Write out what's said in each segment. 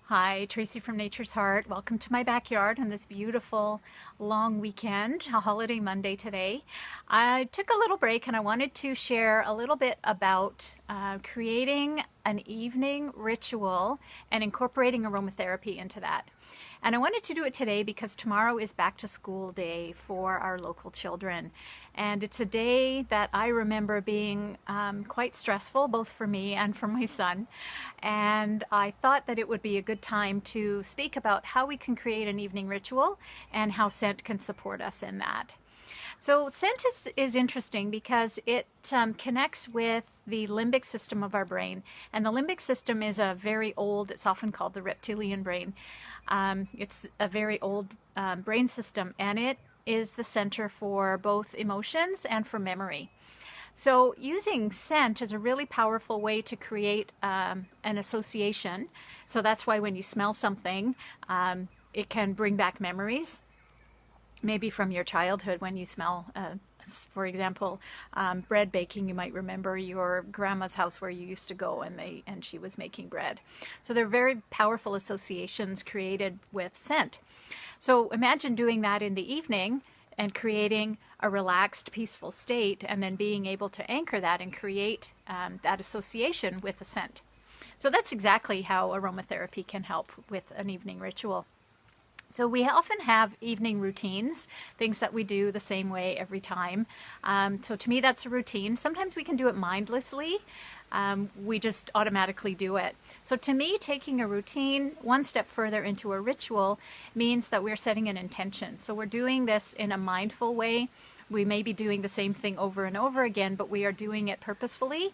Hi, Tracy from Nature's Heart. Welcome to my backyard on this beautiful long weekend, a holiday Monday today. I took a little break and I wanted to share a little bit about creating an evening ritual and incorporating aromatherapy into that. And I wanted to do it today because tomorrow is back to school day for our local children. And it's a day that I remember being quite stressful, both for me and for my son. And I thought that it would be a good time to speak about how we can create an evening ritual and how scent can support us in that. So scent is interesting because it connects with the limbic system of our brain. And the limbic system is a very old, it's often called the reptilian brain. It's a very old brain system, and it is the center for both emotions and for memory. So using scent is a really powerful way to create an association. So that's why when you smell something, it can bring back memories. Maybe from your childhood when you smell, for example, bread baking, you might remember your grandma's house where you used to go and she was making bread. So they're very powerful associations created with scent. So imagine doing that in the evening and creating a relaxed, peaceful state and then being able to anchor that and create that association with a scent. So that's exactly how aromatherapy can help with an evening ritual. So we often have evening routines, things that we do the same way every time. So to me, that's a routine. Sometimes we can do it mindlessly. We just automatically do it. So to me, taking a routine one step further into a ritual means that we're setting an intention. So we're doing this in a mindful way. We may be doing the same thing over and over again, but we are doing it purposefully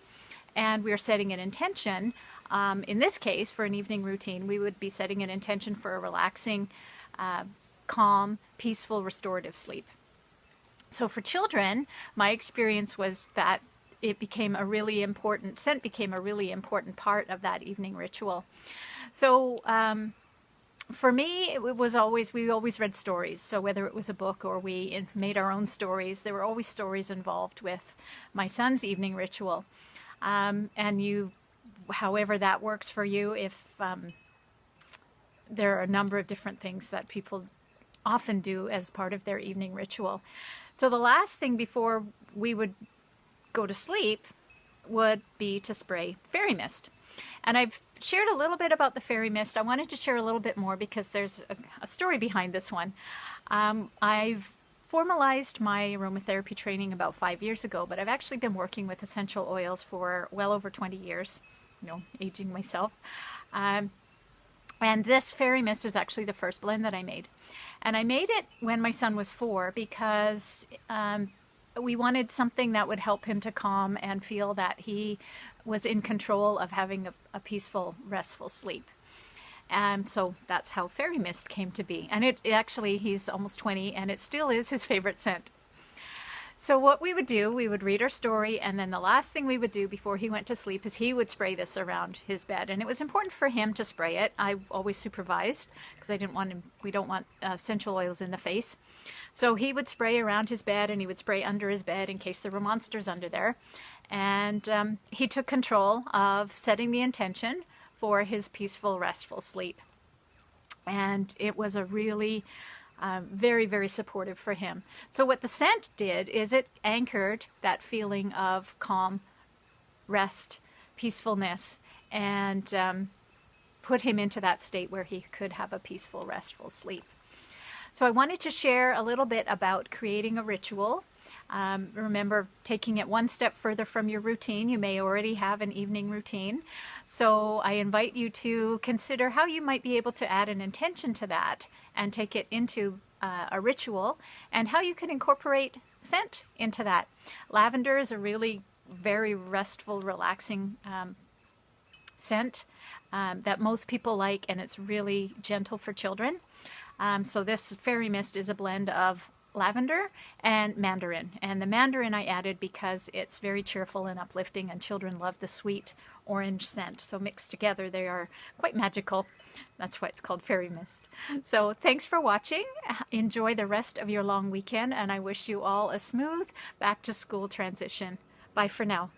and we are setting an intention. In this case, for an evening routine, we would be setting an intention for a relaxing, calm, peaceful, restorative sleep. So for children, my experience was that it became a really important, scent became a really important part of that evening ritual. So for me, it was always, we always read stories. So whether it was a book or we made our own stories, there were always stories involved with my son's evening ritual. And you, however that works for you, if there are a number of different things that people often do as part of their evening ritual. So the last thing before we would go to sleep would be to spray fairy mist. And I've shared a little bit about the fairy mist. I wanted to share a little bit more because there's a story behind this one. I've formalized my aromatherapy training about 5 years ago, but I've actually been working with essential oils for well over 20 years, aging myself. And this fairy mist is actually the first blend that I made. And I made it when my son was 4 because we wanted something that would help him to calm and feel that he was in control of having a peaceful, restful sleep. And so that's how fairy mist came to be. And it actually, he's almost 20 and it still is his favorite scent. So what we would do, we would read our story, and then the last thing we would do before he went to sleep is he would spray this around his bed. And it was important for him to spray it. I always supervised because I didn't want him, we don't want essential oils in the face. So he would spray around his bed and he would spray under his bed in case there were monsters under there. And he took control of setting the intention for his peaceful, restful sleep. And it was a really very, very supportive for him. So what the scent did is it anchored that feeling of calm, rest, peacefulness, and put him into that state where he could have a peaceful, restful sleep. So I wanted to share a little bit about creating a ritual. Remember, taking it one step further from your routine. You may already have an evening routine. So I invite you to consider how you might be able to add an intention to that and take it into a ritual, and how you can incorporate scent into that. Lavender is a really very restful, relaxing scent that most people like, and it's really gentle for children. So this fairy mist is a blend of lavender and mandarin, and the mandarin I added because it's very cheerful and uplifting, and children love the sweet orange scent. So mixed together they are quite magical. That's why it's called fairy mist. So thanks for watching. Enjoy the rest of your long weekend, and I wish you all a smooth back to school transition. Bye for now.